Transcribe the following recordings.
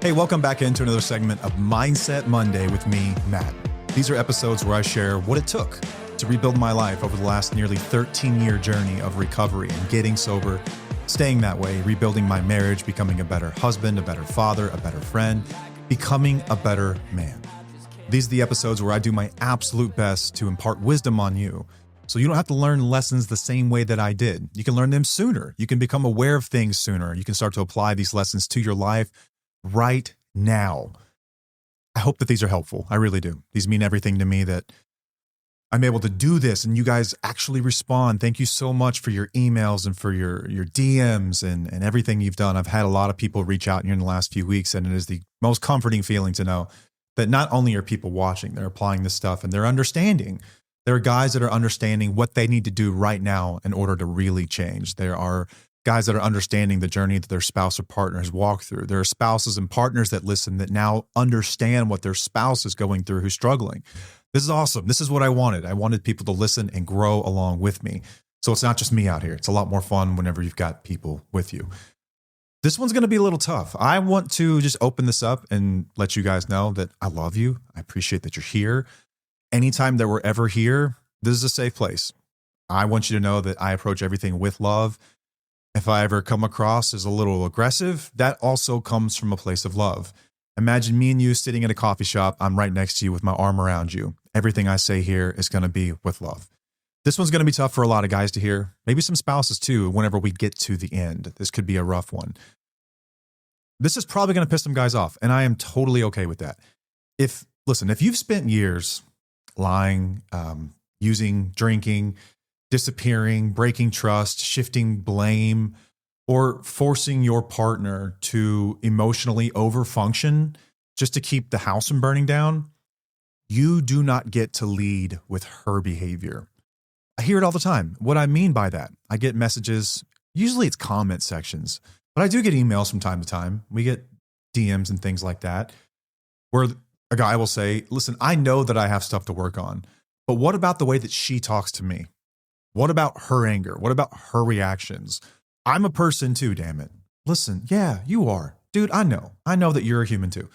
Hey, welcome back into another segment of Mindset Monday with me, Matt. These are episodes where I share what it took to rebuild my life over the last nearly 13-year journey of recovery and getting sober, staying that way, rebuilding my marriage, becoming a better husband, a better father, a better friend, becoming a better man. These are the episodes where I do my absolute best to impart wisdom on you, so you don't have to learn lessons the same way that I did. You can learn them sooner. You can become aware of things sooner. You can start to apply these lessons to your life right now. I hope that these are helpful. I really do. These mean everything to me that I'm able to do this and you guys actually respond. Thank you so much for your emails and for your DMs and everything you've done. I've had a lot of people reach out here in the last few weeks, and it is the most comforting feeling to know that not only are people watching, they're applying this stuff and they're understanding. There are guys that are understanding what they need to do right now in order to really change. There are guys that are understanding the journey that their spouse or partner has walked through. There are spouses and partners that listen that now understand what their spouse is going through who's struggling. This is awesome. This is what I wanted. I wanted people to listen and grow along with me. So it's not just me out here. It's a lot more fun whenever you've got people with you. This one's going to be a little tough. I want to just open this up and let you guys know that I love you. I appreciate that you're here. Anytime that we're ever here, this is a safe place. I want you to know that I approach everything with love. If I ever come across as a little aggressive, that also comes from a place of love. Imagine me and you sitting in a coffee shop. I'm right next to you with my arm around you. Everything I say here is going to be with love. This one's going to be tough for a lot of guys to hear, maybe some spouses too, whenever we get to the end. This could be a rough one. This is probably going to piss some guys off, and I am totally okay with that. If you've spent years lying, using, drinking, disappearing, breaking trust, shifting blame, or forcing your partner to emotionally overfunction just to keep the house from burning down, you do not get to lead with her behavior. I hear it all the time. What I mean by that, I get messages, usually it's comment sections, but I do get emails from time to time. We get DMs and things like that, where a guy will say, listen, I know that I have stuff to work on, but what about the way that she talks to me? What about her anger? What about her reactions? I'm a person too, damn it. Listen, yeah, you are. Dude, I know. I know that you're a human too.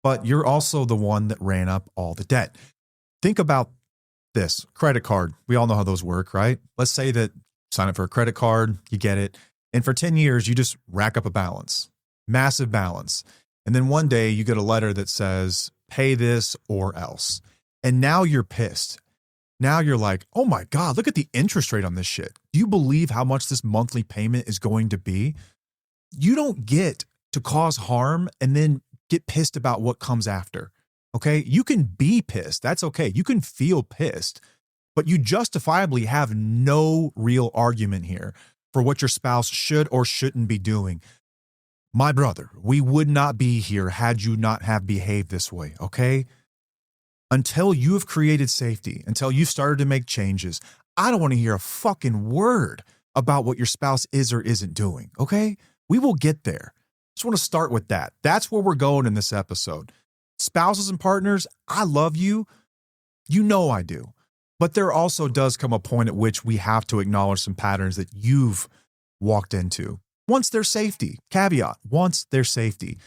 But you're also the one that ran up all the debt. Think about this. Credit card. We all know how those work, right? Let's say that you sign up for a credit card, you get it, and for 10 years, you just rack up a balance, massive balance. And then one day you get a letter that says, pay this or else. And now you're pissed. Now you're like, oh my God, look at the interest rate on this shit. Do you believe how much this monthly payment is going to be? You don't get to cause harm and then get pissed about what comes after. Okay. You can be pissed. That's okay. You can feel pissed, but you justifiably have no real argument here for what your spouse should or shouldn't be doing. My brother, we would not be here had you not have behaved this way. Okay. Until you have created safety, until you've started to make changes, I don't want to hear a fucking word about what your spouse is or isn't doing, okay? We will get there. Just want to start with that. That's where we're going in this episode. Spouses and partners, I love you. You know I do. But there also does come a point at which we have to acknowledge some patterns that you've walked into. Once there's safety, caveat, once there's safety.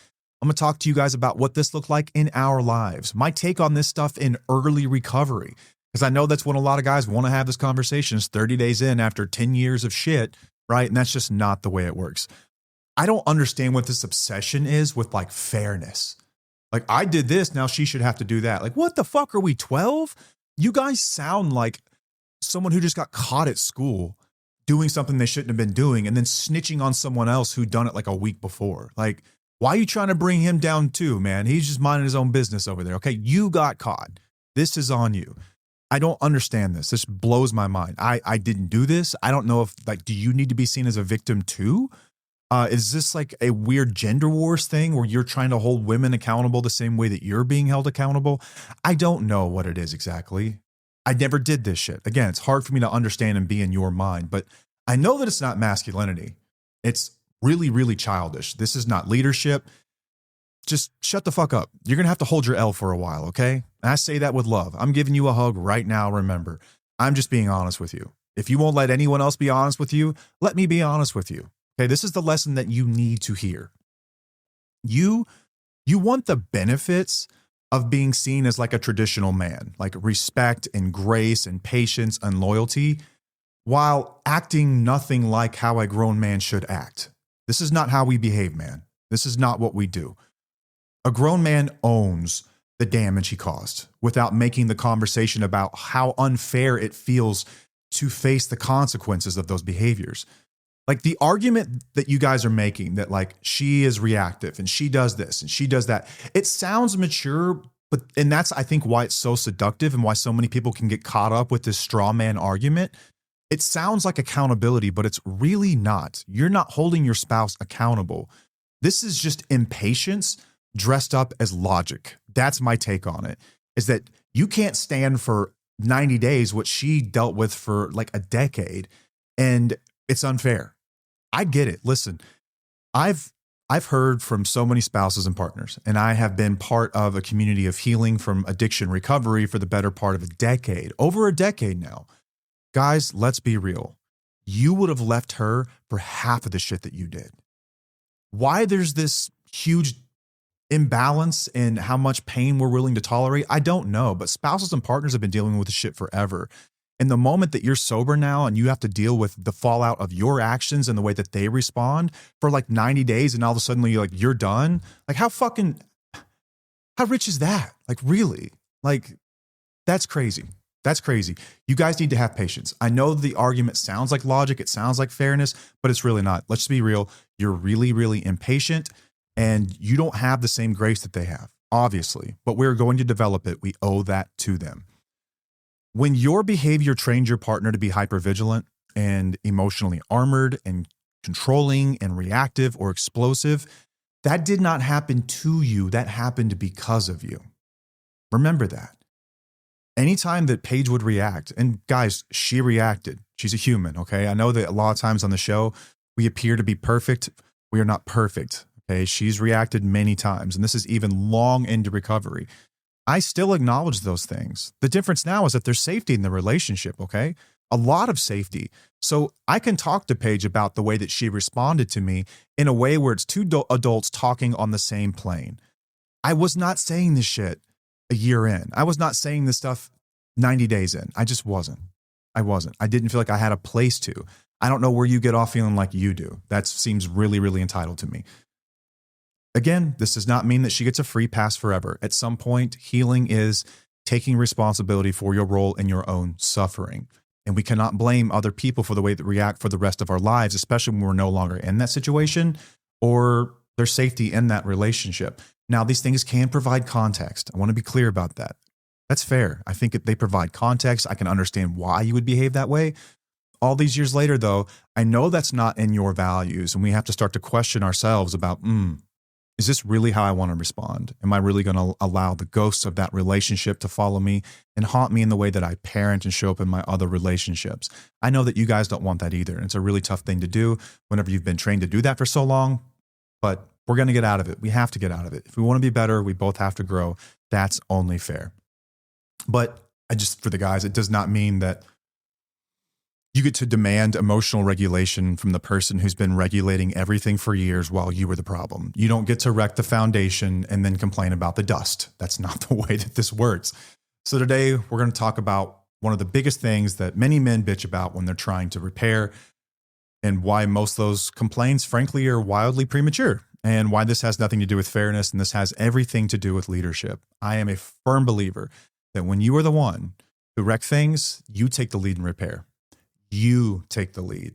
I'm going to talk to you guys about what this looked like in our lives. My take on this stuff in early recovery, because I know that's when a lot of guys want to have this conversation. It's 30 days in after 10 years of shit, right? And that's just not the way it works. I don't understand what this obsession is with like fairness. Like I did this, now she should have to do that. Like what the fuck, are we 12? You guys sound like someone who just got caught at school doing something they shouldn't have been doing and then snitching on someone else who'd done it like a week before. Like, why are you trying to bring him down too, man? He's just minding his own business over there. Okay, you got caught. This is on you. I don't understand this. This blows my mind. I didn't do this. I don't know if, like, do you need to be seen as a victim too? Is this like a weird gender wars thing where you're trying to hold women accountable the same way that you're being held accountable? I don't know what it is exactly. I never did this shit. Again, it's hard for me to understand and be in your mind, but I know that it's not masculinity. It's really, really childish. This is not leadership. Just shut the fuck up. You're going to have to hold your L for a while, okay? And I say that with love. I'm giving you a hug right now, remember. I'm just being honest with you. If you won't let anyone else be honest with you, let me be honest with you. Okay, this is the lesson that you need to hear. You You want the benefits of being seen as like a traditional man, like respect and grace and patience and loyalty, while acting nothing like how a grown man should act. This is not how we behave, man. This is not what we do. A grown man owns the damage he caused without making the conversation about how unfair it feels to face the consequences of those behaviors. Like the argument that you guys are making that like she is reactive and she does this and she does that, it sounds mature, and that's, I think, why it's so seductive and why so many people can get caught up with this straw man argument. It sounds like accountability, but it's really not. You're not holding your spouse accountable. This is just impatience dressed up as logic. That's my take on it, is that you can't stand for 90 days what she dealt with for like a decade, and it's unfair. I get it. Listen, I've heard from so many spouses and partners, and I have been part of a community of healing from addiction recovery for the better part of a decade, over a decade now. Guys, let's be real. You would have left her for half of the shit that you did. Why there's this huge imbalance in how much pain we're willing to tolerate, I don't know, but spouses and partners have been dealing with this shit forever. And the moment that you're sober now and you have to deal with the fallout of your actions and the way that they respond for like 90 days and all of a sudden you're done, like how rich is that? Like really? Like that's crazy. That's crazy. You guys need to have patience. I know the argument sounds like logic, it sounds like fairness, but it's really not. Let's be real. You're really, really impatient and you don't have the same grace that they have, obviously, but we're going to develop it. We owe that to them. When your behavior trained your partner to be hypervigilant and emotionally armored and controlling and reactive or explosive, that did not happen to you. That happened because of you. Remember that. Anytime that Paige would react, and guys, she reacted. She's a human, okay? I know that a lot of times on the show, we appear to be perfect. We are not perfect, okay? She's reacted many times, and this is even long into recovery. I still acknowledge those things. The difference now is that there's safety in the relationship, okay? A lot of safety. So I can talk to Paige about the way that she responded to me in a way where it's two adults talking on the same plane. I was not saying this shit a year in. I was not saying this stuff 90 days in. I just wasn't. I wasn't. I didn't feel like I had a place to. I don't know where you get off feeling like you do. That seems really, really entitled to me. Again, this does not mean that she gets a free pass forever. At some point, healing is taking responsibility for your role in your own suffering. And we cannot blame other people for the way that react for the rest of our lives, especially when we're no longer in that situation or there's safety in that relationship. Now, these things can provide context. I want to be clear about that. That's fair. I think if they provide context, I can understand why you would behave that way. All these years later, though, I know that's not in your values, and we have to start to question ourselves about, is this really how I want to respond? Am I really going to allow the ghosts of that relationship to follow me and haunt me in the way that I parent and show up in my other relationships? I know that you guys don't want that either. And it's a really tough thing to do whenever you've been trained to do that for so long, but we're going to get out of it. We have to get out of it. If we want to be better, we both have to grow. That's only fair. But for the guys, it does not mean that you get to demand emotional regulation from the person who's been regulating everything for years while you were the problem. You don't get to wreck the foundation and then complain about the dust. That's not the way that this works. So today we're going to talk about one of the biggest things that many men bitch about when they're trying to repair, and why most of those complaints, frankly, are wildly premature, and why this has nothing to do with fairness, and this has everything to do with leadership. I am a firm believer that when you are the one who wreck things, you take the lead in repair. You take the lead.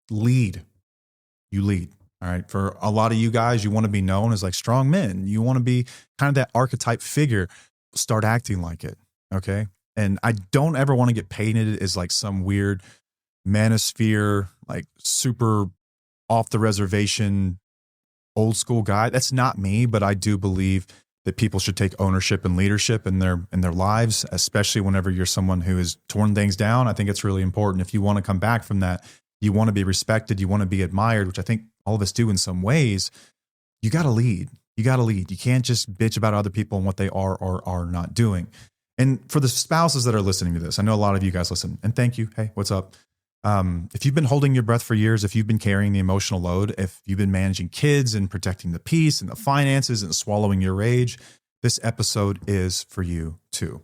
You lead. All right. For a lot of you guys, you want to be known as like strong men. You want to be kind of that archetype figure. Start acting like it. Okay. And I don't ever want to get painted as like some weird manosphere, like super off the reservation, old school guy. That's not me, but I do believe that people should take ownership and leadership in their lives, especially whenever you're someone who has torn things down. I think it's really important. If you want to come back from that, you want to be respected, you want to be admired, which I think all of us do in some ways. You got to lead. You got to lead. You can't just bitch about other people and what they are or are not doing. And for the spouses that are listening to this, I know a lot of you guys listen, and thank you. Hey, what's up? If you've been holding your breath for years, if you've been carrying the emotional load, if you've been managing kids and protecting the peace and the finances and swallowing your rage, this episode is for you too.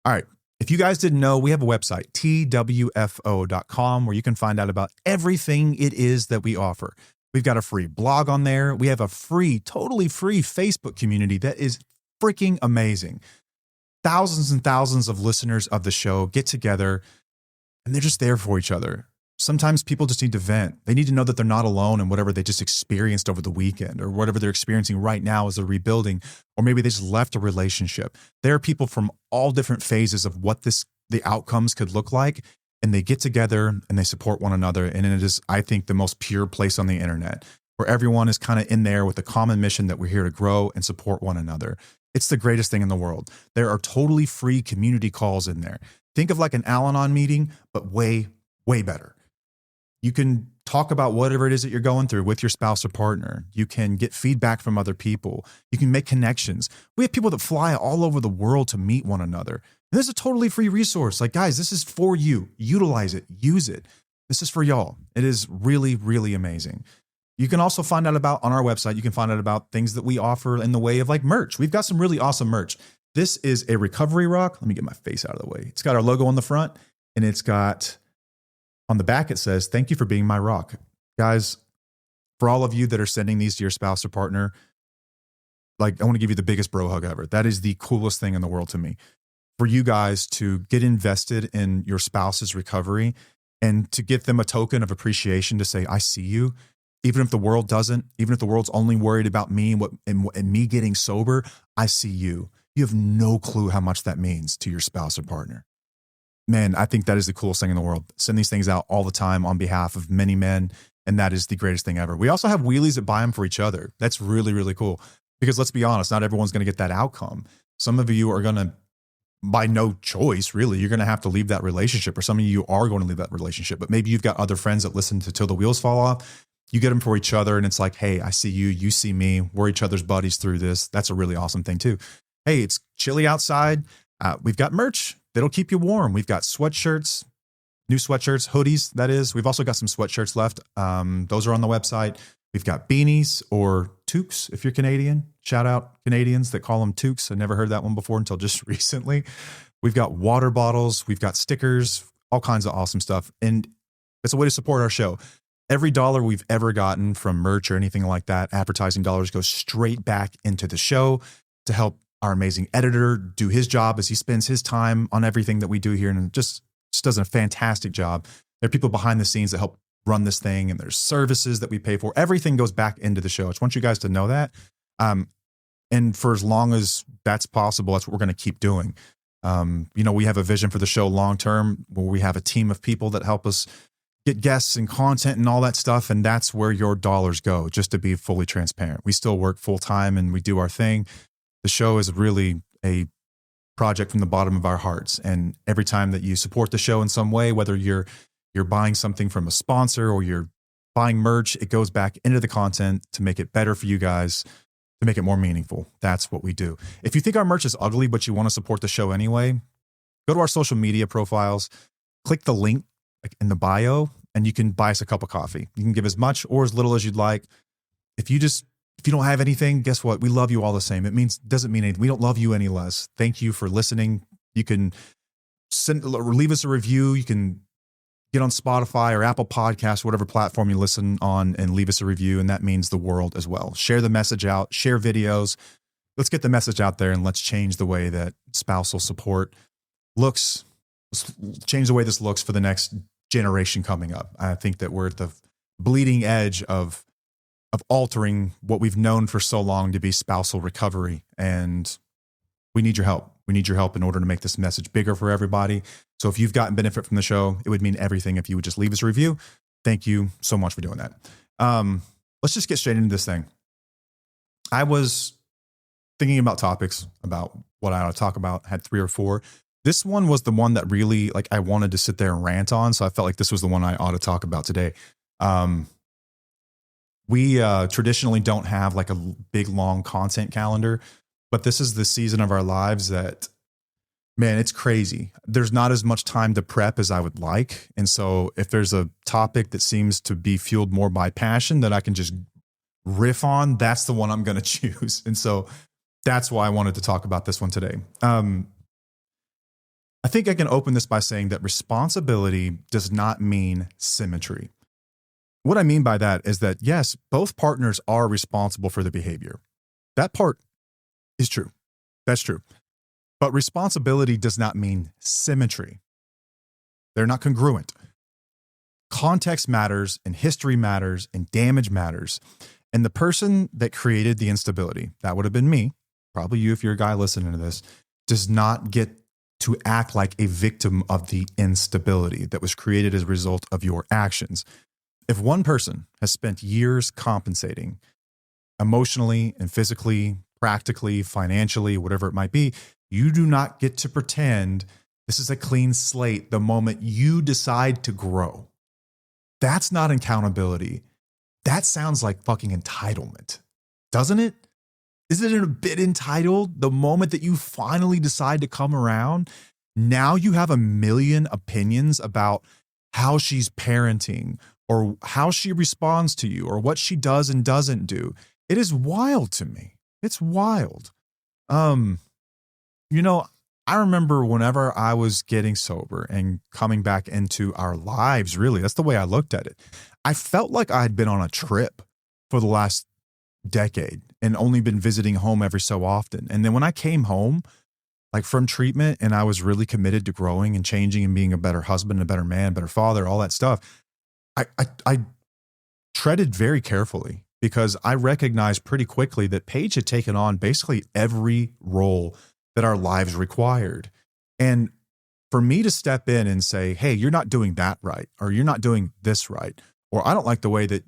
All right. If you guys didn't know, we have a website, twfo.com, where you can find out about everything it is that we offer. We've got a free blog on there. We have a free, totally free Facebook community that is freaking amazing. Thousands and thousands of listeners of the show get together and they're just there for each other. Sometimes people just need to vent. They need to know that they're not alone in whatever they just experienced over the weekend or whatever they're experiencing right now as they're rebuilding, or maybe they just left a relationship. There are people from all different phases of what the outcomes could look like, and they get together and they support one another. And it is, I think, the most pure place on the internet where everyone is kind of in there with the common mission that we're here to grow and support one another. It's the greatest thing in the world. There are totally free community calls in there. Think of like an Al-Anon meeting, but way, way better. You can talk about whatever it is that you're going through with your spouse or partner. You can get feedback from other people. You can make connections. We have people that fly all over the world to meet one another. And this is a totally free resource. Like, guys, this is for you. Utilize it. Use it. This is for y'all. It is really, really amazing. You can also find out about, on our website, you can find out about things that we offer in the way of like merch. We've got some really awesome merch. This is a recovery rock. Let me get my face out of the way. It's got our logo on the front, and it's got on the back, it says, "Thank you for being my rock." Guys, for all of you that are sending these to your spouse or partner, like, I want to give you the biggest bro hug ever. That is the coolest thing in the world to me. For you guys to get invested in your spouse's recovery and to give them a token of appreciation to say, "I see you." Even if the world doesn't, even if the world's only worried about me and me getting sober, I see you. You have no clue how much that means to your spouse or partner. Man, I think that is the coolest thing in the world. Send these things out all the time on behalf of many men, and that is the greatest thing ever. We also have wheelies that buy them for each other. That's really, really cool. Because let's be honest, not everyone's going to get that outcome. Some of you are going to, by no choice, really, you're going to have to leave that relationship, or some of you are going to leave that relationship. But maybe you've got other friends that listen to Till the Wheels Fall Off. You get them for each other, and it's like, hey, I see you, you see me. We're each other's buddies through this. That's a really awesome thing too. Hey, it's chilly outside. We've got merch that'll keep you warm. We've got sweatshirts, new sweatshirts, hoodies, that is. We've also got some sweatshirts left. Those are on the website. We've got beanies or toques if you're Canadian. Shout out Canadians that call them toques. I never heard that one before until just recently. We've got water bottles. We've got stickers, all kinds of awesome stuff. And it's a way to support our show. Every dollar we've ever gotten from merch or anything like that, advertising dollars, goes straight back into the show to help our amazing editor do his job as he spends his time on everything that we do here, and just does a fantastic job. There are people behind the scenes that help run this thing, and there's services that we pay for. Everything goes back into the show. I just want you guys to know that. And for as long as that's possible, that's what we're going to keep doing. We have a vision for the show long-term where we have a team of people that help us get guests and content and all that stuff. And that's where your dollars go, just to be fully transparent. We still work full-time and we do our thing. The show is really a project from the bottom of our hearts. And every time that you support the show in some way, whether you're buying something from a sponsor or you're buying merch, it goes back into the content to make it better for you guys, to make it more meaningful. That's what we do. If you think our merch is ugly, but you want to support the show anyway, go to our social media profiles, click the link in the bio, and you can buy us a cup of coffee. You can give as much or as little as you'd like. If you don't have anything, guess what? We love you all the same. Doesn't mean anything. We don't love you any less. Thank you for listening. You can leave us a review. You can get on Spotify or Apple Podcasts, whatever platform you listen on, and leave us a review. And that means the world as well. Share the message out, share videos. Let's get the message out there, and let's change the way that spousal support looks. Let's change the way this looks for the next generation coming up. I think that we're at the bleeding edge of altering what we've known for so long to be spousal recovery. And we need your help. We need your help in order to make this message bigger for everybody. So if you've gotten benefit from the show, it would mean everything if you would just leave us a review. Thank you so much for doing that. Let's just get straight into this thing. I was thinking about topics about what I ought to talk about. I had 3 or 4. This one was the one that really, I wanted to sit there and rant on. So I felt like this was the one I ought to talk about today. We traditionally don't have a big, long content calendar, but this is the season of our lives that Man, it's crazy. There's not as much time to prep as I would like. And so if there's a topic that seems to be fueled more by passion that I can just riff on, that's the one I'm going to choose. And so that's why I wanted to talk about this one today. I think I can open this by saying that responsibility does not mean symmetry. What I mean by that is that, yes, both partners are responsible for the behavior. That part is true. That's true. But responsibility does not mean symmetry. They're not congruent. Context matters, and history matters, and damage matters. And the person that created the instability, that would have been me, probably you if you're a guy listening to this, does not get to act like a victim of the instability that was created as a result of your actions. If one person has spent years compensating emotionally and physically, practically, financially, whatever it might be, you do not get to pretend this is a clean slate the moment you decide to grow. That's not accountability. That sounds like fucking entitlement, doesn't it? Isn't it a bit entitled? The moment that you finally decide to come around, now you have a million opinions about how she's parenting or how she responds to you or what she does and doesn't do. It is wild to me. It's wild. I remember whenever I was getting sober and coming back into our lives, really, that's the way I looked at it. I felt like I had been on a trip for the last decade and only been visiting home every so often. And then when I came home, like from treatment, and I was really committed to growing and changing and being a better husband, a better man, better father, all that stuff, I treaded very carefully because I recognized pretty quickly that Paige had taken on basically every role that our lives required. And for me to step in and say, hey, you're not doing that right, or you're not doing this right, or I don't like the way that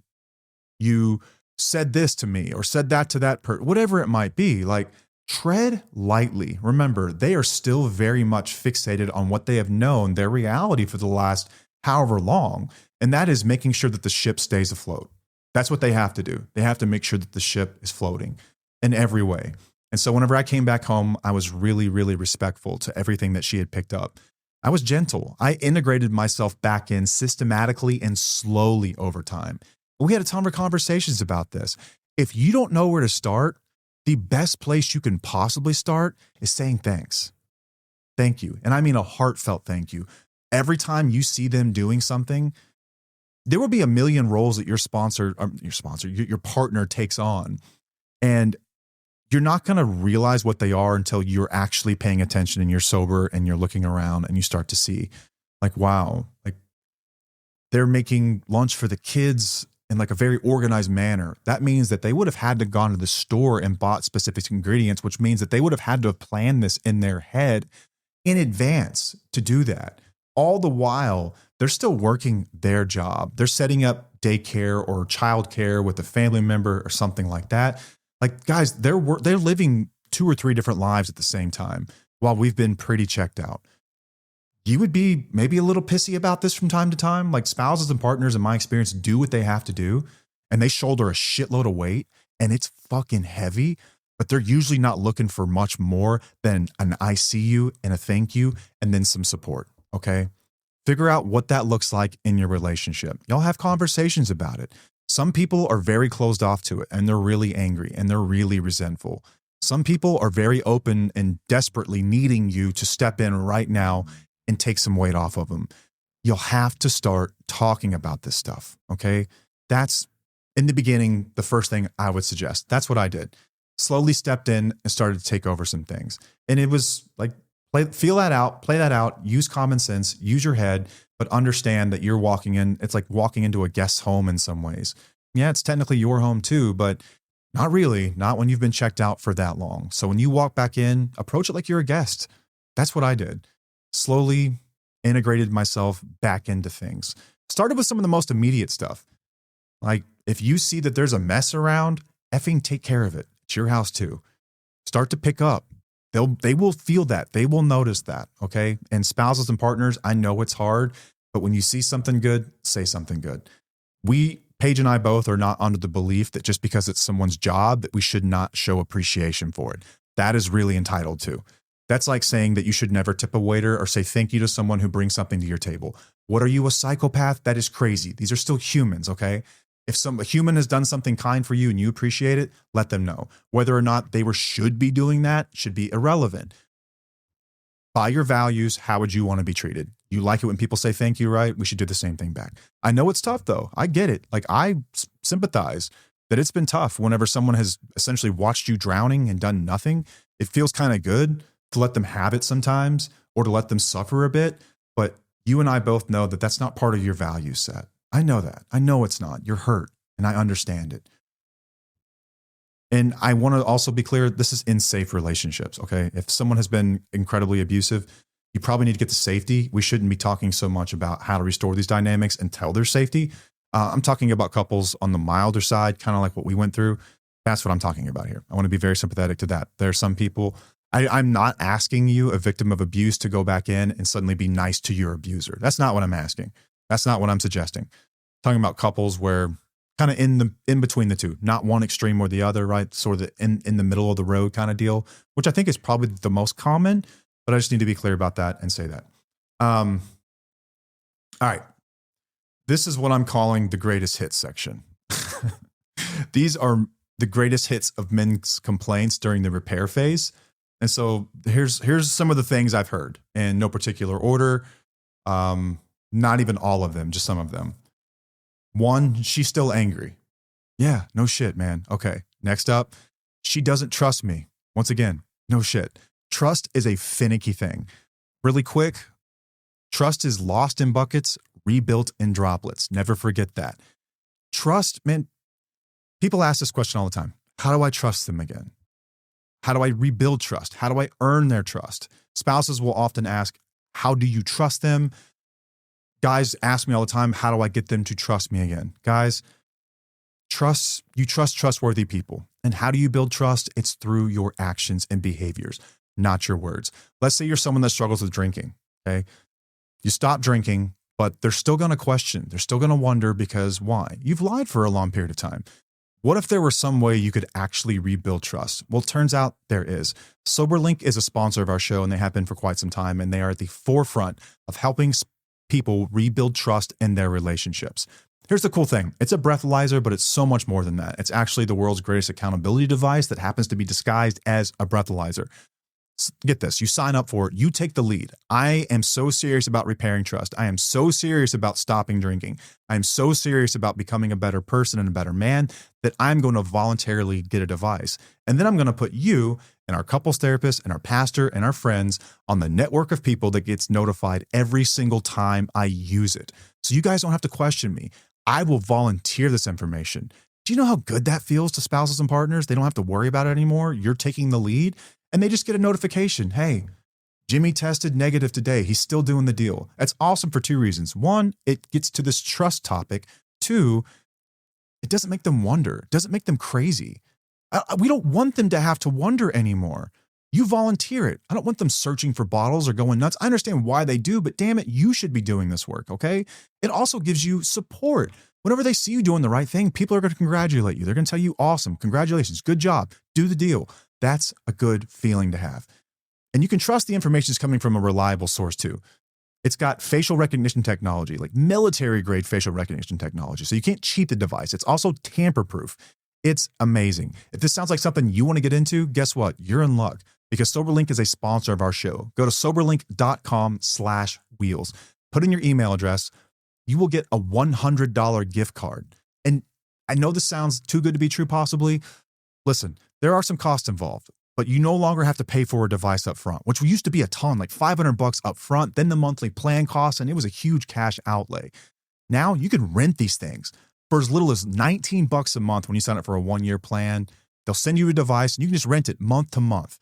you said this to me or said that to that person, whatever it might be, like tread lightly. Remember, they are still very much fixated on what they have known, their reality for the last however long. And that is making sure that the ship stays afloat. That's what they have to do. They have to make sure that the ship is floating in every way. And so whenever I came back home, I was really, really respectful to everything that she had picked up. I was gentle. I integrated myself back in systematically and slowly over time. We had a ton of conversations about this. If you don't know where to start, the best place you can possibly start is saying thanks. Thank you. And I mean a heartfelt thank you. Every time you see them doing something, there will be a million roles that your partner takes on. And you're not going to realize what they are until you're actually paying attention and you're sober and you're looking around and you start to see like, wow, like they're making lunch for the kids in like a very organized manner. That means that they would have had to gone to the store and bought specific ingredients, which means that they would have had to have planned this in their head in advance to do that. All the while, they're still working their job. They're setting up daycare or childcare with a family member or something like that. Like, guys, they're living 2 or 3 different lives at the same time while we've been pretty checked out. You would be maybe a little pissy about this from time to time. Like spouses and partners, in my experience, do what they have to do and they shoulder a shitload of weight and it's fucking heavy, but they're usually not looking for much more than an I see you and a thank you and then some support, okay? Figure out what that looks like in your relationship. Y'all have conversations about it. Some people are very closed off to it and they're really angry and they're really resentful. Some people are very open and desperately needing you to step in right now and take some weight off of them. You'll have to start talking about this stuff, okay? That's, in the beginning, the first thing I would suggest. That's what I did. Slowly stepped in and started to take over some things. And it was like, feel that out, play that out, use common sense, use your head, but understand that you're walking in, it's like walking into a guest's home in some ways. Yeah, it's technically your home too, but not really, not when you've been checked out for that long. So when you walk back in, approach it like you're a guest. That's what I did. Slowly integrated myself back into things. Started with some of the most immediate stuff. Like if you see that there's a mess around, effing take care of it. It's your house too. Start to pick up. They will feel that. They will notice that, okay? And spouses and partners, I know it's hard, but when you see something good, say something good. Paige and I both are not under the belief that just because it's someone's job that we should not show appreciation for it. That is really entitled to. That's like saying that you should never tip a waiter or say thank you to someone who brings something to your table. What, are you, a psychopath? That is crazy. These are still humans, okay? If a human has done something kind for you and you appreciate it, let them know. Whether or not they should be doing that should be irrelevant. By your values, how would you want to be treated? You like it when people say thank you, right? We should do the same thing back. I know it's tough though. I get it. Like, I sympathize that it's been tough whenever someone has essentially watched you drowning and done nothing. It feels kind of good to let them have it sometimes, or to let them suffer a bit. But you and I both know that that's not part of your value set. I know that. I know it's not. You're hurt, and I understand it. And I want to also be clear, this is in safe relationships, okay? If someone has been incredibly abusive, you probably need to get to safety. We shouldn't be talking so much about how to restore these dynamics until there's safety. I'm talking about couples on the milder side, kind of like what we went through. That's what I'm talking about here. I want to be very sympathetic to that. There are some people, I'm not asking you, a victim of abuse, to go back in and suddenly be nice to your abuser. That's not what I'm asking. That's not what I'm suggesting. I'm talking about couples where kind of in between the two, not one extreme or the other, right? Sort of the in the middle of the road kind of deal, which I think is probably the most common, but I just need to be clear about that and say that. All right. This is what I'm calling the greatest hits section. These are the greatest hits of men's complaints during the repair phase. And so here's some of the things I've heard in no particular order. Not even all of them, just some of them. 1, she's still angry. Yeah, no shit, man. Okay. Next up, she doesn't trust me. Once again, no shit. Trust is a finicky thing. Really quick, trust is lost in buckets, rebuilt in droplets. Never forget that. Trust, man, people ask this question all the time. How do I trust them again? How do I rebuild trust? How do I earn their trust? Spouses will often ask, how do you trust them? Guys ask me all the time, how do I get them to trust me again? Guys, you trust trustworthy people. And how do you build trust? It's through your actions and behaviors, not your words. Let's say you're someone that struggles with drinking, okay? You stop drinking, but they're still going to question. They're still going to wonder, because why? You've lied for a long period of time. What if there were some way you could actually rebuild trust? Well, it turns out there is. Soberlink is a sponsor of our show, and they have been for quite some time, and they are at the forefront of helping people rebuild trust in their relationships. Here's the cool thing. It's a breathalyzer, but it's so much more than that. It's actually the world's greatest accountability device that happens to be disguised as a breathalyzer. Get this, you sign up for it, you take the lead. I am so serious about repairing trust. I am so serious about stopping drinking. I am so serious about becoming a better person and a better man that I'm going to voluntarily get a device. And then I'm going to put you and our couples therapist and our pastor and our friends on the network of people that gets notified every single time I use it. So you guys don't have to question me. I will volunteer this information. Do you know how good that feels to spouses and partners? They don't have to worry about it anymore. You're taking the lead. And they just get a notification. Hey, Jimmy tested negative today. He's still doing the deal. That's awesome for 2 reasons. 1, it gets to this trust topic. 2, it doesn't make them wonder. It doesn't make them crazy. We don't want them to have to wonder anymore. You volunteer it. I don't want them searching for bottles or going nuts. I understand why they do, but damn it, you should be doing this work, okay? It also gives you support. Whenever they see you doing the right thing, people are going to congratulate you. They're going to tell you, awesome, congratulations, good job, do the deal. That's a good feeling to have. And you can trust the information is coming from a reliable source too. It's got facial recognition technology, like military-grade facial recognition technology. So you can't cheat the device. It's also tamper-proof. It's amazing. If this sounds like something you want to get into, guess what? You're in luck, because Soberlink is a sponsor of our show. Go to soberlink.com/wheels. Put in your email address. You will get a $100 gift card. And I know this sounds too good to be true, possibly. Listen, there are some costs involved, but you no longer have to pay for a device up front, which used to be a ton, like $500 up front, then the monthly plan costs, and it was a huge cash outlay. Now you can rent these things for as little as $19 a month when you sign up for a 1-year plan. They'll send you a device and you can just rent it month to month.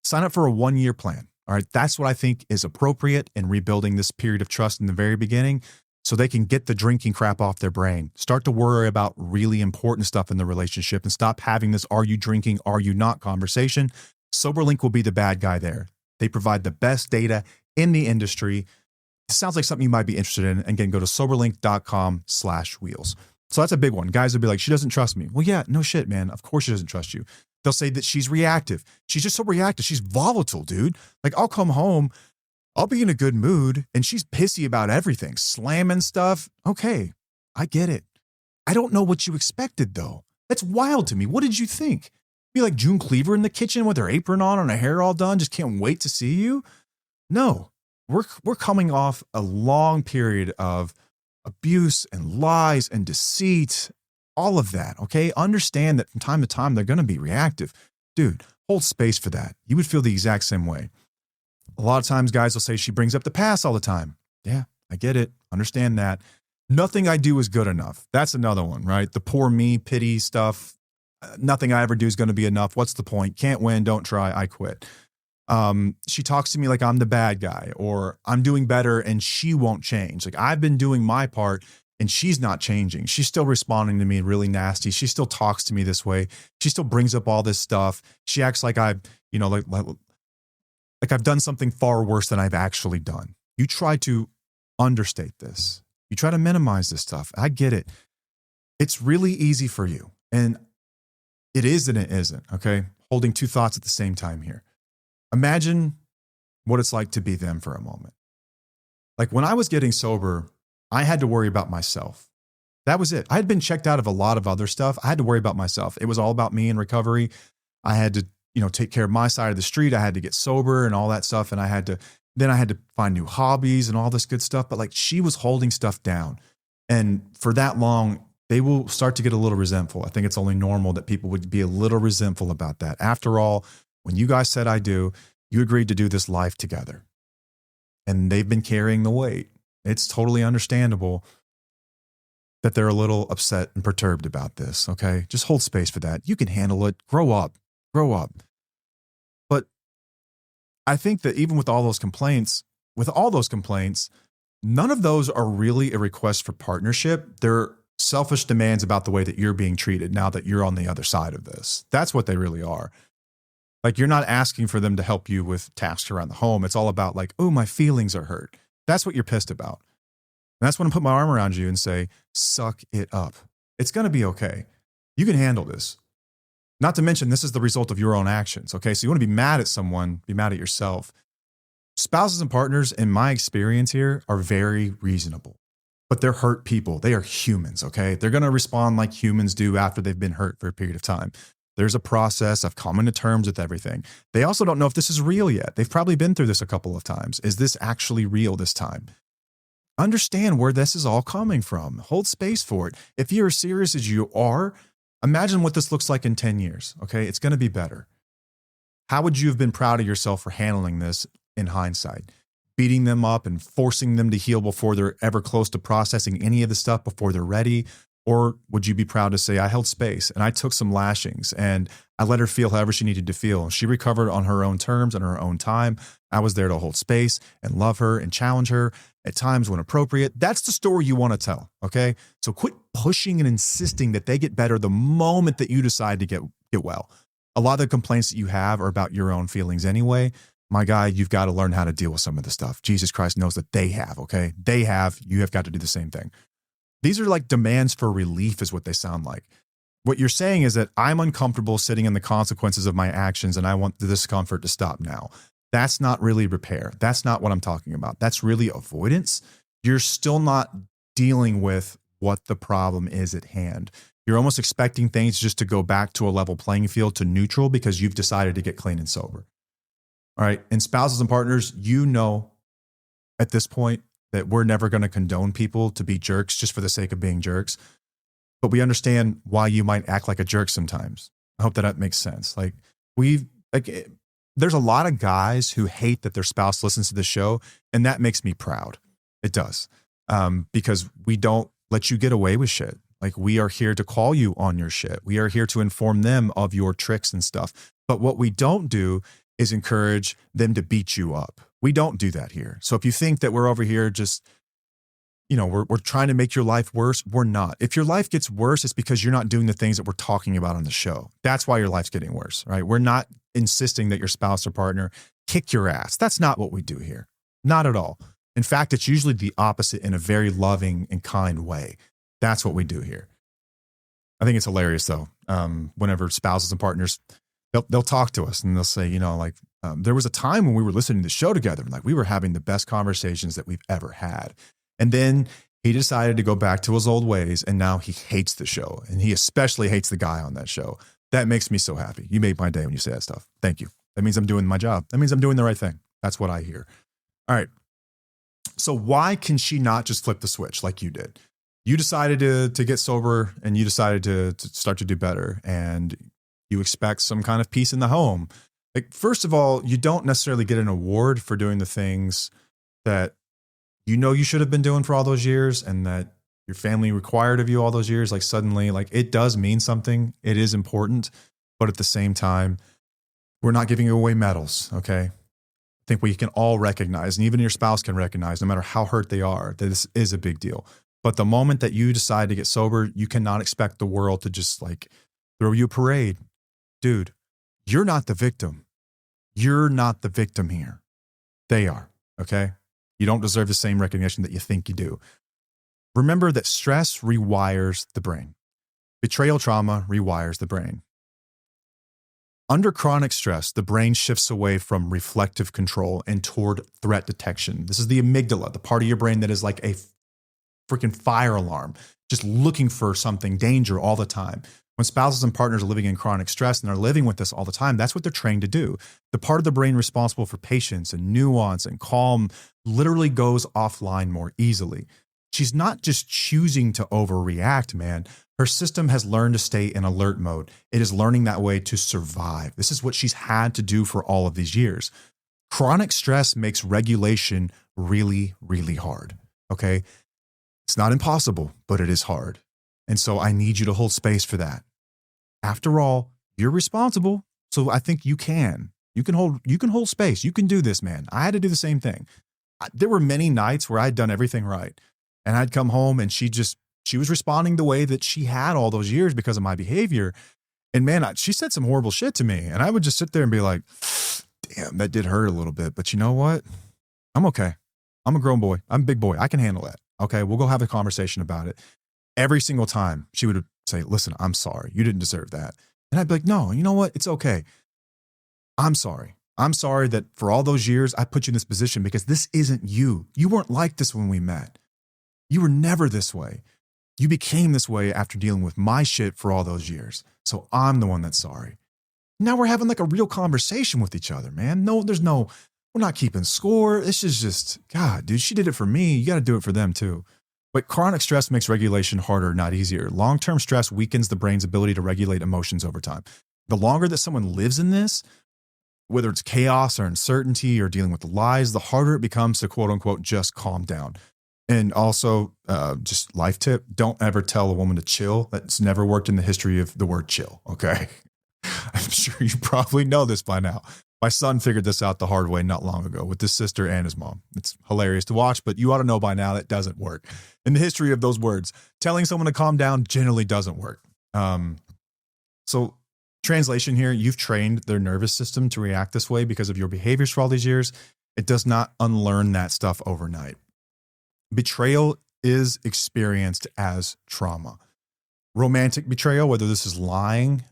Sign up for a 1-year plan. All right, that's what I think is appropriate in rebuilding this period of trust in the very beginning, so they can get the drinking crap off their brain. Start to worry about really important stuff in the relationship and stop having this "are you drinking, are you not" conversation. Soberlink will be the bad guy there. They provide the best data in the industry. It sounds like something you might be interested in. Again, go to soberlink.com/wheels. So that's a big one. Guys will be like, she doesn't trust me. Well, yeah, no shit, man. Of course she doesn't trust you. They'll say that she's reactive. She's just so reactive. She's volatile, dude. Like, I'll come home, I'll be in a good mood, and she's pissy about everything, slamming stuff. Okay, I get it. I don't know what you expected, though. That's wild to me. What did you think? Be like June Cleaver in the kitchen with her apron on and her hair all done, just can't wait to see you? No, we're coming off a long period of abuse and lies and deceit, all of that, okay? Understand that from time to time, they're going to be reactive. Dude, hold space for that. You would feel the exact same way. A lot of times guys will say she brings up the past all the time. Yeah, I get it. Understand that. Nothing I do is good enough. That's another one, right? The poor me, pity stuff. Nothing I ever do is going to be enough. What's the point? Can't win. Don't try. I quit. She talks to me like I'm the bad guy, or I'm doing better and she won't change. Like, I've been doing my part and she's not changing. She's still responding to me really nasty. She still talks to me this way. She still brings up all this stuff. She acts like like I've done something far worse than I've actually done. You try to understate this. You try to minimize this stuff. I get it. It's really easy for you. And it is and it isn't, okay? Holding two thoughts at the same time here. Imagine what it's like to be them for a moment. Like, when I was getting sober, I had to worry about myself. That was it. I had been checked out of a lot of other stuff. I had to worry about myself. It was all about me in recovery. I had to, take care of my side of the street. I had to get sober and all that stuff. And I had to find new hobbies and all this good stuff. But like, she was holding stuff down. And for that long, they will start to get a little resentful. I think it's only normal that people would be a little resentful about that. After all, when you guys said I do, you agreed to do this life together. And they've been carrying the weight. It's totally understandable that they're a little upset and perturbed about this, okay? Just hold space for that. You can handle it. Grow up. But I think that even with all those complaints, none of those are really a request for partnership. They're selfish demands about the way that you're being treated now that you're on the other side of this. That's what they really are. Like, you're not asking for them to help you with tasks around the home. It's all about like, oh, my feelings are hurt. That's what you're pissed about. And that's when I put my arm around you and say, suck it up. It's going to be okay. You can handle this. Not to mention, this is the result of your own actions. Okay. So you want to be mad at someone, be mad at yourself. Spouses and partners, in my experience here, are very reasonable, but they're hurt people. They are humans. Okay. They're going to respond like humans do after they've been hurt for a period of time. There's a process of coming to terms with everything. They also don't know if this is real yet. They've probably been through this a couple of times. Is this actually real this time? Understand where this is all coming from. Hold space for it. If you're as serious as you are, imagine what this looks like in 10 years, okay? It's going to be better. How would you have been proud of yourself for handling this in hindsight? Beating them up and forcing them to heal before they're ever close to processing any of the stuff before they're ready? Or would you be proud to say, I held space and I took some lashings and I let her feel however she needed to feel. She recovered on her own terms and her own time. I was there to hold space and love her and challenge her at times when appropriate. That's the story you want to tell, okay? So quit pushing and insisting that they get better the moment that you decide to get well. A lot of the complaints that you have are about your own feelings anyway. My guy, you've got to learn how to deal with some of the stuff. Jesus Christ knows that they have, okay? They have, you have got to do the same thing. These are like demands for relief is what they sound like. What you're saying is that I'm uncomfortable sitting in the consequences of my actions and I want the discomfort to stop now. That's not really repair. That's not what I'm talking about. That's really avoidance. You're still not dealing with what the problem is at hand. You're almost expecting things just to go back to a level playing field, to neutral, because you've decided to get clean and sober. All right. And spouses and partners, you know at this point that we're never going to condone people to be jerks just for the sake of being jerks. But we understand why you might act like a jerk sometimes. I hope that makes sense. There's a lot of guys who hate that their spouse listens to the show, and that makes me proud. It does. Because we don't let you get away with shit. Like, we are here to call you on your shit. We are here to inform them of your tricks and stuff. But what we don't do is encourage them to beat you up. We don't do that here. So if you think that we're over here just, we're trying to make your life worse, we're not. If your life gets worse, it's because you're not doing the things that we're talking about on the show. That's why your life's getting worse, right? We're not insisting that your spouse or partner kick your ass. That's not what we do here. Not at all. In fact, it's usually the opposite in a very loving and kind way. That's what we do here. I think it's hilarious though. Whenever spouses and partners they'll talk to us and they'll say, there was a time when we were listening to the show together and like we were having the best conversations that we've ever had. And then he decided to go back to his old ways and now he hates the show. And he especially hates the guy on that show. That makes me so happy. You made my day when you say that stuff. Thank you. That means I'm doing my job. That means I'm doing the right thing. That's what I hear. All right. So why can she not just flip the switch like you did? You decided to get sober and you decided to start to do better and you expect some kind of peace in the home. Like, first of all, you don't necessarily get an award for doing the things that you should have been doing for all those years and that your family required of you all those years. Like suddenly, like it does mean something. It is important. But at the same time, we're not giving away medals. Okay. I think we can all recognize, and even your spouse can recognize, no matter how hurt they are, that this is a big deal. But the moment that you decide to get sober, you cannot expect the world to just like throw you a parade. Dude, you're not the victim. You're not the victim here. They are. Okay. You don't deserve the same recognition that you think you do. Remember that stress rewires the brain. Betrayal trauma rewires the brain. Under chronic stress, the brain shifts away from reflective control and toward threat detection. This is the amygdala, the part of your brain that is like a freaking fire alarm, just looking for something, danger all the time. When spouses and partners are living in chronic stress and are living with this all the time, that's what they're trained to do. The part of the brain responsible for patience and nuance and calm literally goes offline more easily. She's not just choosing to overreact, man. Her system has learned to stay in alert mode. It is learning that way to survive. This is what she's had to do for all of these years. Chronic stress makes regulation really, really hard. Okay? It's not impossible, but it is hard. And so I need you to hold space for that. After all, you're responsible. So I think you can. You can hold space. You can do this, man. I had to do the same thing. There were many nights where I'd done everything right. And I'd come home and she was responding the way that she had all those years because of my behavior. And man, she said some horrible shit to me. And I would just sit there and be like, damn, that did hurt a little bit. But you know what? I'm okay. I'm a grown boy. I'm a big boy. I can handle that. Okay, we'll go have a conversation about it. Every single time she would say, listen, I'm sorry. You didn't deserve that. And I'd be like, no, you know what? It's okay. I'm sorry. I'm sorry that for all those years I put you in this position because this isn't you. You weren't like this when we met. You were never this way. You became this way after dealing with my shit for all those years. So I'm the one that's sorry. Now we're having like a real conversation with each other, man. We're not keeping score. This is just, God, dude, she did it for me. You got to do it for them too. But chronic stress makes regulation harder, not easier. Long-term stress weakens the brain's ability to regulate emotions over time. The longer that someone lives in this, whether it's chaos or uncertainty or dealing with the lies, the harder it becomes to quote unquote, just calm down. And also, just life tip, don't ever tell a woman to chill. That's never worked in the history of the word chill, okay? I'm sure you probably know this by now. My son figured this out the hard way not long ago with his sister and his mom. It's hilarious to watch, but you ought to know by now that doesn't work. In the history of those words, telling someone to calm down generally doesn't work. So translation here, you've trained their nervous system to react this way because of your behaviors for all these years. It does not unlearn that stuff overnight. Betrayal is experienced as trauma. Romantic betrayal, whether this is lying,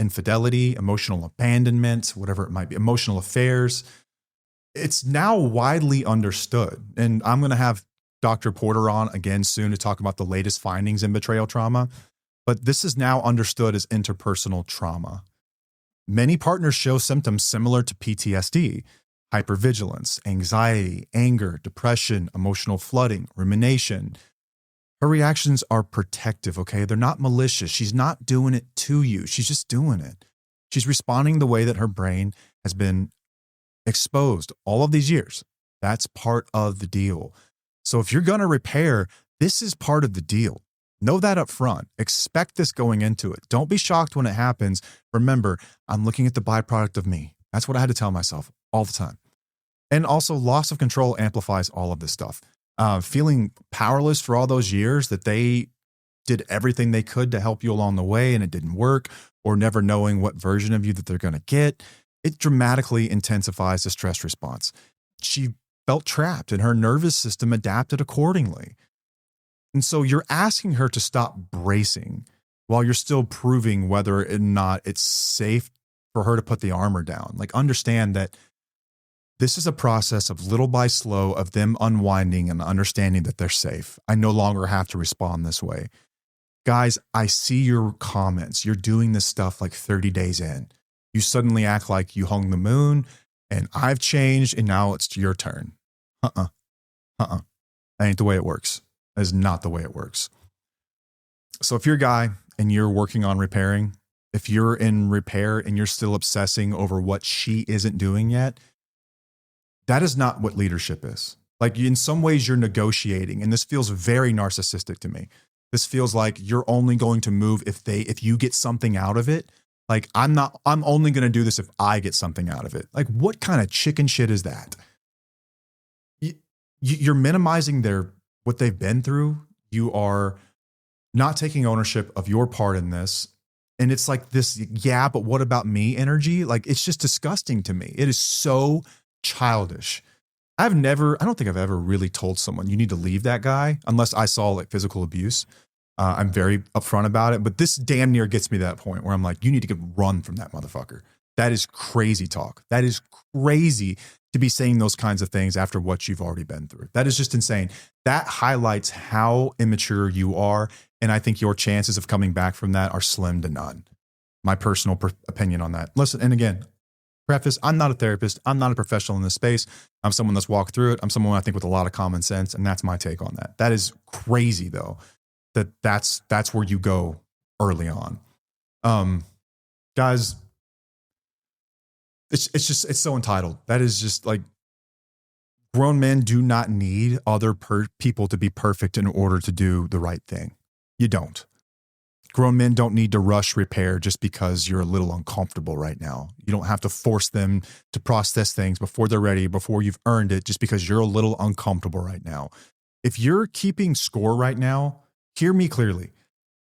infidelity, emotional abandonment, whatever it might be, emotional affairs, it's now widely understood. And I'm going to have Dr. Porter on again soon to talk about the latest findings in betrayal trauma. But this is now understood as interpersonal trauma. Many partners show symptoms similar to PTSD. Hypervigilance, anxiety, anger, depression, emotional flooding, rumination. Her reactions are protective, okay? They're not malicious. She's not doing it to you. She's just doing it. She's responding the way that her brain has been exposed all of these years. That's part of the deal. So if you're going to repair, this is part of the deal. Know that up front. Expect this going into it. Don't be shocked when it happens. Remember, I'm looking at the byproduct of me. That's what I had to tell myself all the time. And also, loss of control amplifies all of this stuff. Feeling powerless for all those years that they did everything they could to help you along the way and it didn't work, or never knowing what version of you that they're going to get, it dramatically intensifies the stress response. She felt trapped and her nervous system adapted accordingly. And so you're asking her to stop bracing while you're still proving whether or not it's safe for her to put the armor down. Like, understand that this is a process of little by slow of them unwinding and understanding that they're safe. I no longer have to respond this way. Guys, I see your comments. You're doing this stuff like 30 days in. You suddenly act like you hung the moon and I've changed and now it's your turn. That ain't the way it works. That is not the way it works. So if you're a guy and you're working on repairing, if you're in repair and you're still obsessing over what she isn't doing yet, that is not what leadership is. Like, in some ways you're negotiating, and this feels very narcissistic to me. This feels like you're only going to move if you get something out of it. Like, I'm only going to do this if I get something out of it. Like, what kind of chicken shit is that? You're minimizing what they've been through. You are not taking ownership of your part in this. And it's like this, yeah, but what about me energy? Like, it's just disgusting to me. It is so childish. I don't think I've ever really told someone you need to leave that guy unless I saw like physical abuse. I'm very upfront about it, but this damn near rgets me to that point where I'm like, you need to run from that motherfucker. That is crazy talk. That is crazy to be saying those kinds of things after what you've already been through. That is just insane. That highlights how immature you are. And I think your chances of coming back from that are slim to none. My personal opinion on that. Listen, and again, preface, I'm not a therapist. I'm not a professional in this space. I'm someone that's walked through it. I'm someone I think with a lot of common sense. And that's my take on that. That is crazy though, that's where you go early on. Guys, it's so entitled. That is just like, grown men do not need other people to be perfect in order to do the right thing. You don't. Grown men don't need to rush repair just because you're a little uncomfortable right now. You don't have to force them to process things before they're ready, before you've earned it, just because you're a little uncomfortable right now. If you're keeping score right now, hear me clearly.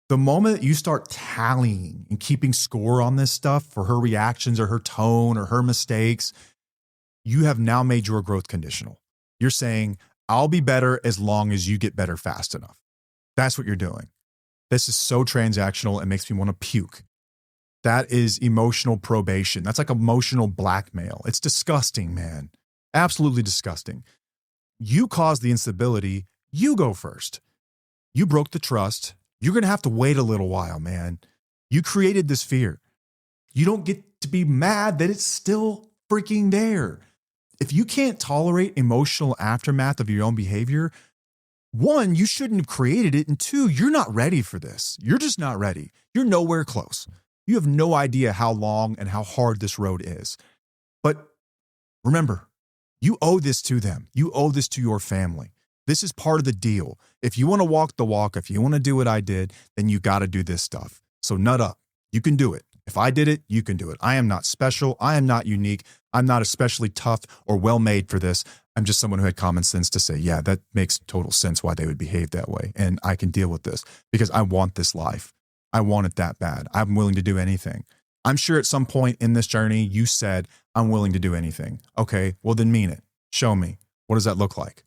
The moment that you start tallying and keeping score on this stuff for her reactions or her tone or her mistakes, you have now made your growth conditional. You're saying, I'll be better as long as you get better fast enough. That's what you're doing. This is so transactional. It makes me want to puke. That is emotional probation. That's like emotional blackmail. It's disgusting, man. Absolutely disgusting. You caused the instability. You go first. You broke the trust. You're going to have to wait a little while, man. You created this fear. You don't get to be mad that it's still freaking there. If you can't tolerate emotional aftermath of your own behavior, one, you shouldn't have created it. And two, you're not ready for this. You're just not ready. You're nowhere close. You have no idea how long and how hard this road is. But remember, you owe this to them. You owe this to your family. This is part of the deal. If you want to walk the walk, if you want to do what I did, then you got to do this stuff. So nut up. You can do it. If I did it, you can do it. I am not special. I am not unique. I'm not especially tough or well-made for this. I'm just someone who had common sense to say, yeah, that makes total sense why they would behave that way. And I can deal with this because I want this life. I want it that bad. I'm willing to do anything. I'm sure at some point in this journey, you said, I'm willing to do anything. Okay, well then mean it. Show me. What does that look like?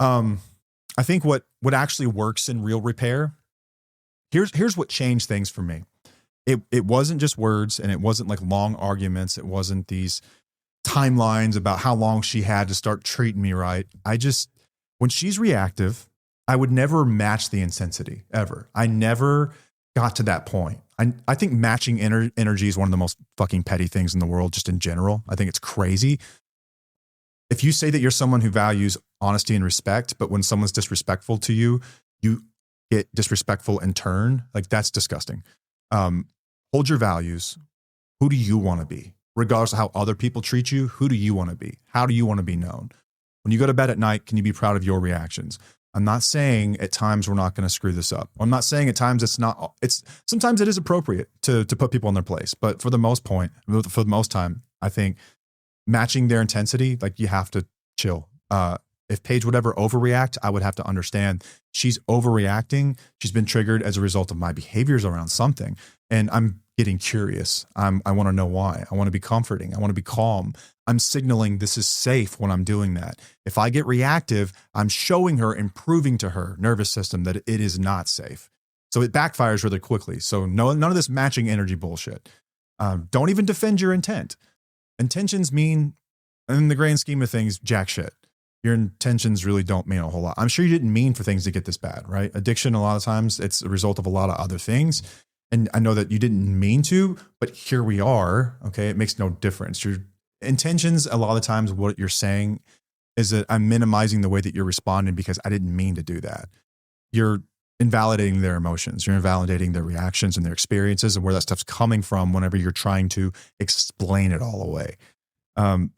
I think what actually works in real repair, here's what changed things for me. It wasn't just words, and it wasn't like long arguments. It wasn't these timelines about how long she had to start treating me right. When she's reactive, I would never match the intensity ever. I never got to that point. I think matching energy is one of the most fucking petty things in the world, just in general. I think it's crazy. If you say that you're someone who values honesty and respect, but when someone's disrespectful to you, you get disrespectful in turn, like that's disgusting. Hold your values. Who do you want to be? Regardless of how other people treat you, who do you want to be? How do you want to be known? When you go to bed at night, can you be proud of your reactions? I'm not saying at times we're not going to screw this up. I'm not saying at times sometimes it is appropriate to put people in their place, but for the most time, I think matching their intensity, like you have to chill. If Paige would ever overreact, I would have to understand she's overreacting. She's been triggered as a result of my behaviors around something. And I'm getting curious. I want to know why. I want to be comforting. I want to be calm. I'm signaling this is safe when I'm doing that. If I get reactive, I'm showing her and proving to her nervous system that it is not safe. So it backfires really quickly. So none of this matching energy bullshit. Don't even defend your intent. Intentions mean, in the grand scheme of things, jack shit. Your intentions really don't mean a whole lot. I'm sure you didn't mean for things to get this bad, right? Addiction, a lot of times, it's a result of a lot of other things. And I know that you didn't mean to, but here we are. Okay. It makes no difference. Your intentions, a lot of times, what you're saying is that I'm minimizing the way that you're responding because I didn't mean to do that. You're invalidating their emotions. You're invalidating their reactions and their experiences and where that stuff's coming from whenever you're trying to explain it all away.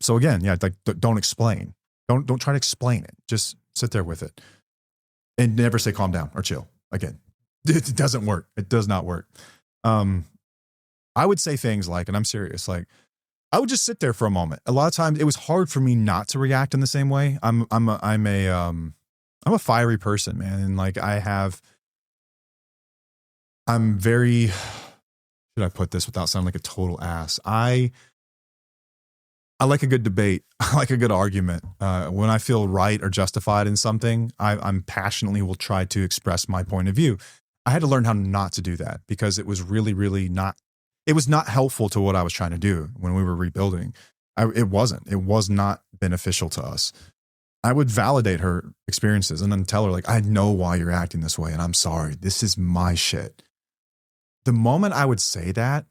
So again, yeah, like don't explain. Don't try to explain it. Just sit there with it and never say calm down or chill. Again, it doesn't work. It does not work. I would say things like, and I'm serious, like I would just sit there for a moment. A lot of times it was hard for me not to react in the same way. I'm a fiery person, man. And like I'm very, should I put this without sounding like a total ass? I like a good debate. I like a good argument. When I feel right or justified in something, I'm passionately will try to express my point of view. I had to learn how not to do that because it was really, really not, it was not helpful to what I was trying to do when we were rebuilding. It was not beneficial to us. I would validate her experiences and then tell her like, I know why you're acting this way and I'm sorry. This is my shit. The moment I would say that,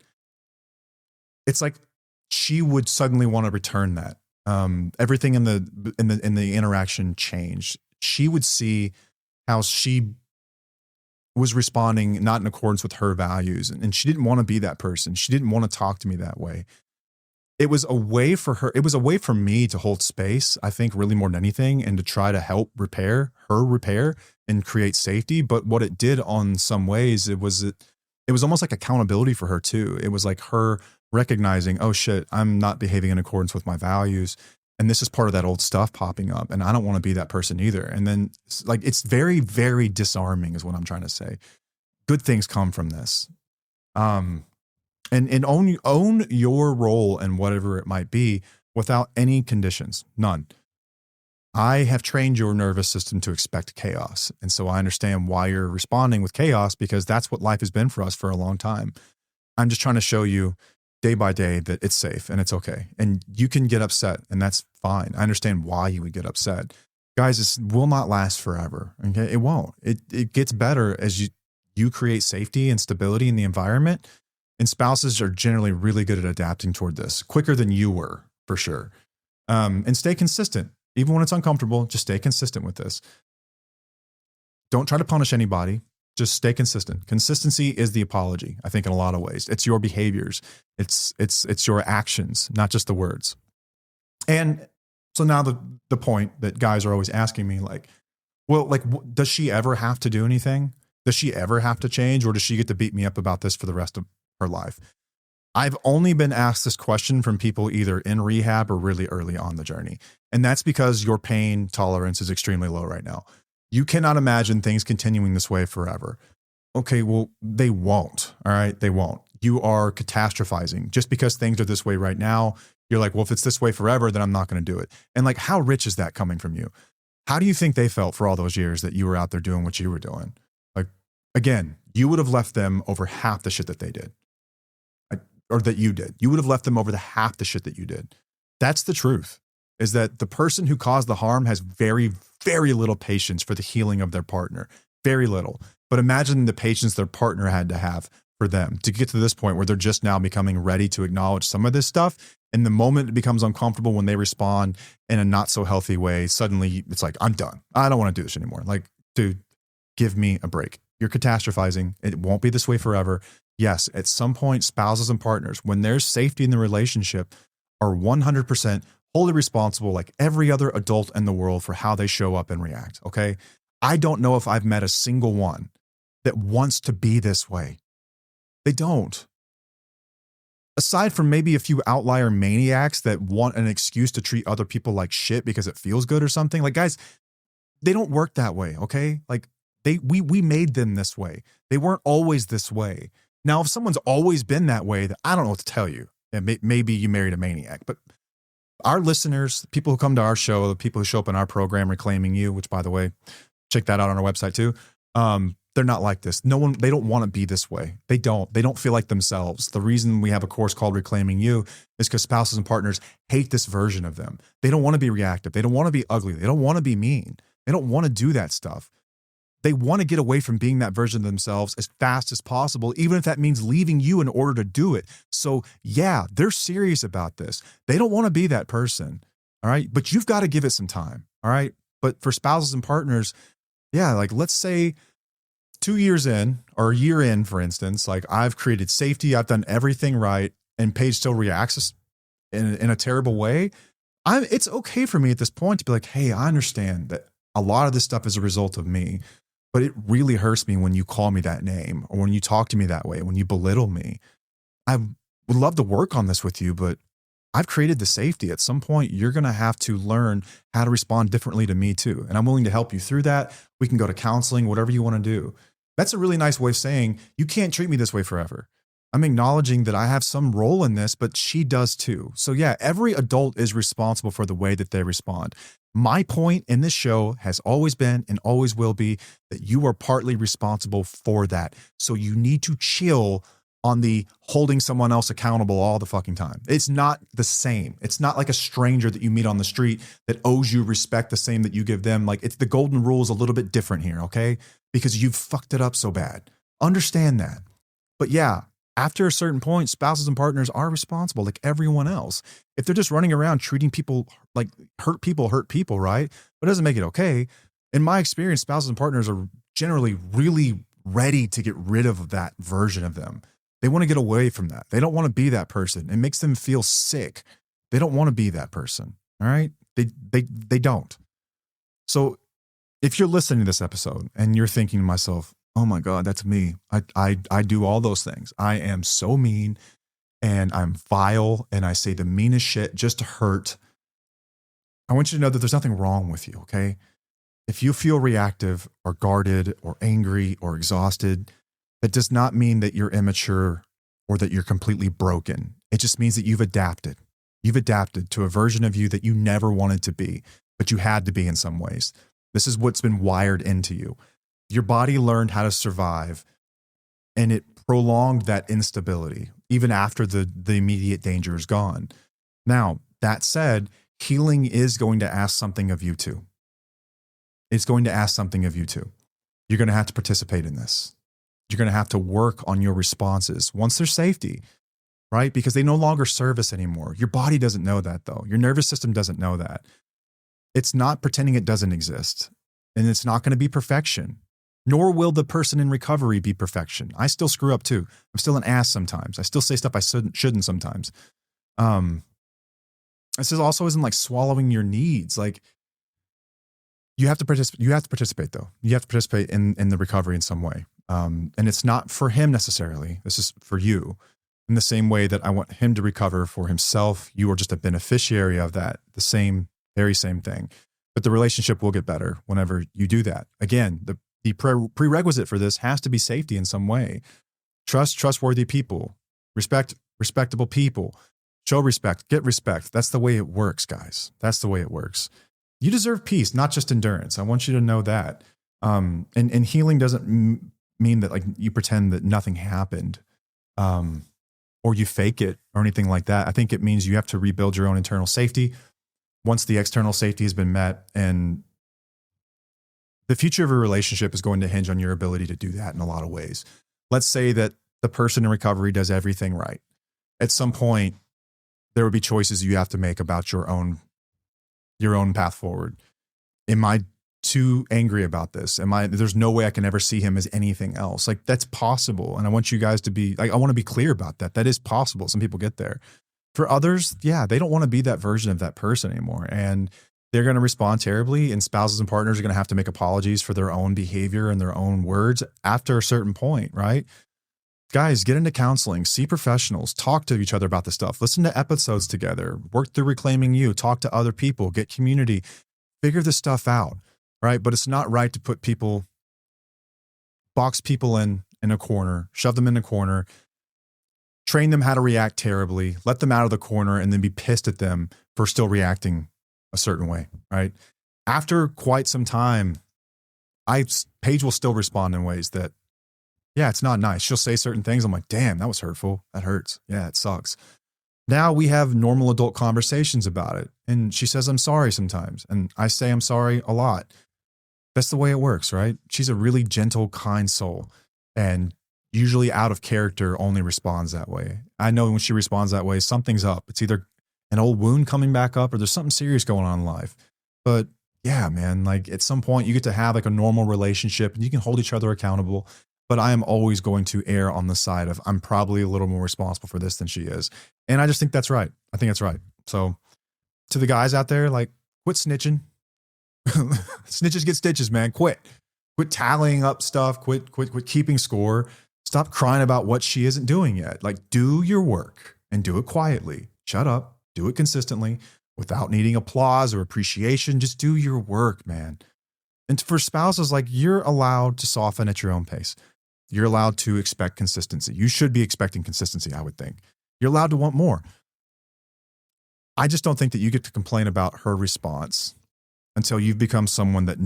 it's like she would suddenly want to return that. Everything in the interaction changed. She would see how she was responding not in accordance with her values, and she didn't want to be that person. She didn't want to talk to me that way. It was a way for her. It was a way for me to hold space, I think, really more than anything, and to try to help repair and create safety. But what it did on some ways, it was almost like accountability for her too. It was like her recognizing, oh shit, I'm not behaving in accordance with my values. And this is part of that old stuff popping up. And I don't want to be that person either. And then like, it's very, very disarming is what I'm trying to say. Good things come from this. And own your role in whatever it might be without any conditions, none. I have trained your nervous system to expect chaos. And so I understand why you're responding with chaos because that's what life has been for us for a long time. I'm just trying to show you day by day that it's safe and it's okay. And you can get upset and that's fine. I understand why you would get upset. Guys, this will not last forever. Okay. It won't. It gets better as you create safety and stability in the environment. And spouses are generally really good at adapting toward this quicker than you were, for sure. And stay consistent. Even when it's uncomfortable, just stay consistent with this. Don't try to punish anybody. Just stay consistent. Consistency is the apology, I think, in a lot of ways. It's your behaviors. It's your actions, not just the words. And so now the point that guys are always asking me, like, well, like, does she ever have to do anything? Does she ever have to change? Or does she get to beat me up about this for the rest of her life? I've only been asked this question from people either in rehab or really early on the journey. And that's because your pain tolerance is extremely low right now. You cannot imagine things continuing this way forever. Okay, well, they won't. All right, they won't. You are catastrophizing. Just because things are this way right now, you're like, well, if it's this way forever, then I'm not going to do it. And like, how rich is that coming from you? How do you think they felt for all those years that you were out there doing what you were doing? Like, again, you would have left them over half the shit that they did. Or that you did. You would have left them over the half the shit that you did. That's the truth, is that the person who caused the harm has very, very little patience for the healing of their partner. Very little. But imagine the patience their partner had to have for them to get to this point where they're just now becoming ready to acknowledge some of this stuff. And the moment it becomes uncomfortable when they respond in a not so healthy way, suddenly it's like, I'm done. I don't want to do this anymore. Like, dude, give me a break. You're catastrophizing. It won't be this way forever. Yes, at some point, spouses and partners, when there's safety in the relationship, are 100% wholly responsible, like every other adult in the world, for how they show up and react, okay? I don't know if I've met a single one that wants to be this way. They don't. Aside from maybe a few outlier maniacs that want an excuse to treat other people like shit because it feels good or something. Like, guys, they don't work that way, okay? Like, we made them this way. They weren't always this way. Now, if someone's always been that way, I don't know what to tell you. Maybe you married a maniac, but our listeners, people who come to our show, the people who show up in our program, Reclaiming You, which, by the way, check that out on our website too. they're not like this. They don't want to be this way. They don't feel like themselves. The reason we have a course called Reclaiming You is because spouses and partners hate this version of them. They don't want to be reactive. They don't want to be ugly. They don't want to be mean. They don't want to do that stuff. They want to get away from being that version of themselves as fast as possible, even if that means leaving you in order to do it. So yeah, they're serious about this. They don't want to be that person. All right. But you've got to give it some time. All right. But for spouses and partners, yeah, like let's say 2 years in or a year in, for instance, like I've created safety, I've done everything right, and Paige still reacts in a terrible way. It's okay for me at this point to be like, hey, I understand that a lot of this stuff is a result of me, but it really hurts me when you call me that name or when you talk to me that way, when you belittle me. I would love to work on this with you, but I've created the safety. At some point, you're going to have to learn how to respond differently to me too. And I'm willing to help you through that. We can go to counseling, whatever you want to do. That's a really nice way of saying you can't treat me this way forever. I'm acknowledging that I have some role in this, but she does too. So yeah, every adult is responsible for the way that they respond. My point in this show has always been and always will be that you are partly responsible for that. So you need to chill on the holding someone else accountable all the fucking time. It's not the same. It's not like a stranger that you meet on the street that owes you respect the same that you give them. Like it's the golden rule is a little bit different here, okay? Because you've fucked it up so bad. Understand that. But yeah, after a certain point, spouses and partners are responsible like everyone else. If they're just running around treating people like hurt people, right? But it doesn't make it okay. In my experience, spouses and partners are generally really ready to get rid of that version of them. They want to get away from that. They don't want to be that person. It makes them feel sick. They don't want to be that person. All right. They don't. So if you're listening to this episode and you're thinking to myself, oh my God, that's me. I do all those things. I am so mean and I'm vile and I say the meanest shit just to hurt. I want you to know that there's nothing wrong with you. Okay. If you feel reactive or guarded or angry or exhausted, that does not mean that you're immature or that you're completely broken. It just means that you've adapted. You've adapted to a version of you that you never wanted to be, but you had to be in some ways. This is what's been wired into you. Your body learned how to survive, and it prolonged that instability even after the immediate danger is gone. Now, that said, healing is going to ask something of you too. It's going to ask something of you too. You're going to have to participate in this. You're going to have to work on your responses once there's safety, right? Because they no longer serve us anymore. Your body doesn't know that though. Your nervous system doesn't know that. It's not pretending it doesn't exist, and it's not going to be perfection, nor will the person in recovery be perfection. I still screw up too. I'm still an ass sometimes. I still say stuff I shouldn't sometimes. This is also isn't like swallowing your needs. Like you have to participate. You have to participate though. You have to participate in the recovery in some way. And it's not for him necessarily. This is for you. In the same way that I want him to recover for himself, you are just a beneficiary of that. The very same thing. But the relationship will get better whenever you do that. Again, the prerequisite for this has to be safety in some way. Trustworthy people, respectable people, show respect, get respect. That's the way it works, guys. That's the way it works. You deserve peace, not just endurance. I want you to know that. And healing doesn't mean that like you pretend that nothing happened, or you fake it or anything like that. I think it means you have to rebuild your own internal safety once the external safety has been met, and the future of a relationship is going to hinge on your ability to do that in a lot of ways. Let's say that the person in recovery does everything right. At some point, there would be choices you have to make about your own path forward. Am I too angry about this? There's no way I can ever see him as anything else. Like that's possible. And I want you guys to be like, I want to be clear about that. That is possible. Some people get there. For others, yeah, they don't want to be that version of that person anymore. And they're going to respond terribly, and spouses and partners are going to have to make apologies for their own behavior and their own words after a certain point, right? Guys, get into counseling, see professionals, talk to each other about this stuff, listen to episodes together, work through Reclaiming You, talk to other people, get community, figure this stuff out, right? But it's not right to box people in a corner, shove them in a corner, train them how to react terribly, let them out of the corner, and then be pissed at them for still reacting a certain way, right? After quite some time, Paige will still respond in ways that, yeah, it's not nice. She'll say certain things. I'm like, damn, that was hurtful. That hurts. Yeah, it sucks. Now we have normal adult conversations about it. And she says, I'm sorry sometimes. And I say, I'm sorry a lot. That's the way it works, right? She's a really gentle, kind soul. And usually out of character only responds that way. I know when she responds that way, something's up. It's either an old wound coming back up or there's something serious going on in life. But yeah, man, like at some point you get to have like a normal relationship and you can hold each other accountable. But I am always going to err on the side of I'm probably a little more responsible for this than she is. And I just think that's right. I think that's right. So to the guys out there, like, quit snitching. Snitches get stitches, man. Quit tallying up stuff. Quit keeping score. Stop crying about what she isn't doing yet. Like, do your work and do it quietly. Shut up. Do it consistently without needing applause or appreciation. Just do your work, man. And for spouses, like, you're allowed to soften at your own pace. You're allowed to expect consistency. You should be expecting consistency, I would think. You're allowed to want more. I just don't think that you get to complain about her response until you've become someone that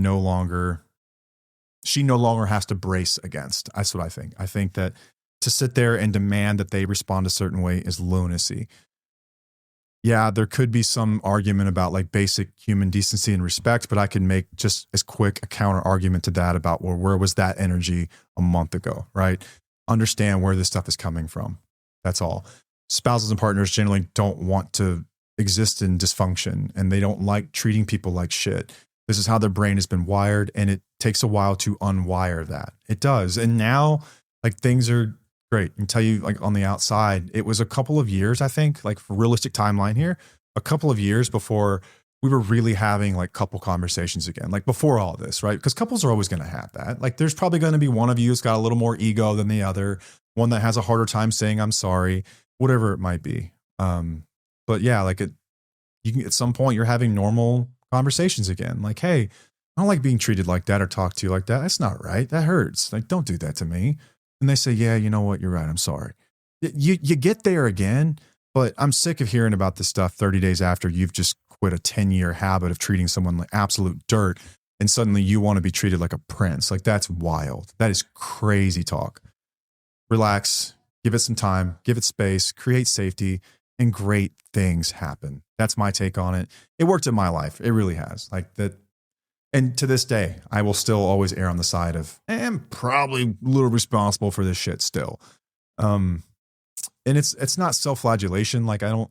she no longer has to brace against. That's what I think. I think that to sit there and demand that they respond a certain way is lunacy. Yeah, there could be some argument about like basic human decency and respect, but I can make just as quick a counter argument to that about, well, where was that energy a month ago, right? Understand where this stuff is coming from. That's all. Spouses and partners generally don't want to exist in dysfunction and they don't like treating people like shit. This is how their brain has been wired and it takes a while to unwire that. It does. And now like things are great. I can tell you like on the outside, it was a couple of years, I think, like for realistic timeline here, a couple of years before we were really having like couple conversations again, like before all this, right? Because couples are always going to have that. Like there's probably going to be one of you who's got a little more ego than the other, one that has a harder time saying, I'm sorry, whatever it might be. But yeah, like you can, at some point you're having normal conversations again. Like, hey, I don't like being treated like that or talked to you like that. That's not right. That hurts. Like, don't do that to me. And they say, yeah, you know what? You're right. I'm sorry. You get there again, but I'm sick of hearing about this stuff 30 days after you've just quit a 10-year habit of treating someone like absolute dirt. And suddenly you want to be treated like a prince. Like that's wild. That is crazy talk. Relax, give it some time, give it space, create safety, and great things happen. That's my take on it. It worked in my life. It really has. Like that. And to this day, I will still always err on the side of, I'm probably a little responsible for this shit still. And it's not self-flagellation. Like I'm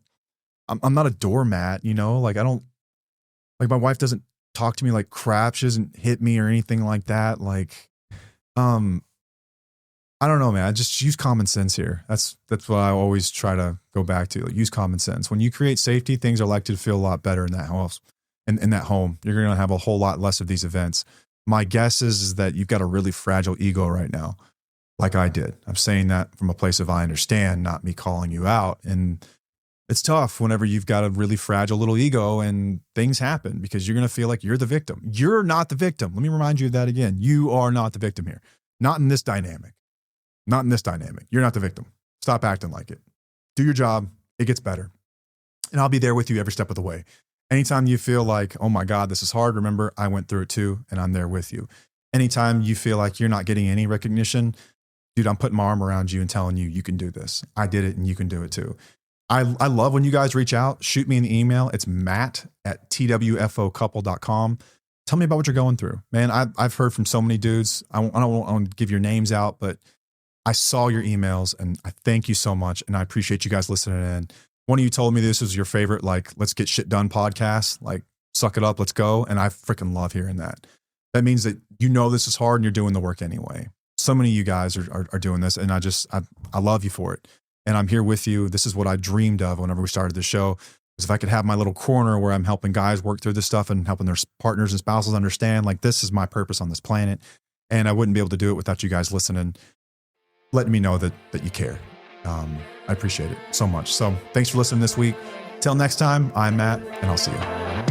not a doormat, you know, like like my wife doesn't talk to me like crap. She doesn't hit me or anything like that. Like, I don't know, man. I just use common sense here. That's what I always try to go back to. Like, use common sense. When you create safety, things are likely to feel a lot better in that house. In that home, you're going to have a whole lot less of these events. My guess is that you've got a really fragile ego right now, like I did. I'm saying that from a place of I understand, not me calling you out. And it's tough whenever you've got a really fragile little ego and things happen because you're going to feel like you're the victim. You're not the victim. Let me remind you of that again. You are not the victim here. Not in this dynamic. Not in this dynamic. You're not the victim. Stop acting like it. Do your job. It gets better. And I'll be there with you every step of the way. Anytime you feel like, oh my God, this is hard, remember, I went through it too, and I'm there with you. Anytime you feel like you're not getting any recognition, dude, I'm putting my arm around you and telling you, you can do this. I did it and you can do it too. I love when you guys reach out. Shoot me an email. It's matt@twfocouple.com. Tell me about what you're going through. Man, I've heard from so many dudes. I don't want to give your names out, but I saw your emails and I thank you so much. And I appreciate you guys listening in. One of you told me this was your favorite, like, let's get shit done podcast, like, suck it up, let's go. And I freaking love hearing that. That means that you know this is hard and you're doing the work anyway. So many of you guys are doing this, and I love you for it. And I'm here with you. This is what I dreamed of whenever we started the show, is if I could have my little corner where I'm helping guys work through this stuff and helping their partners and spouses understand, like, this is my purpose on this planet. And I wouldn't be able to do it without you guys listening, letting me know that you care. I appreciate it so much. So thanks for listening this week. Till next time, I'm Matt, and I'll see you.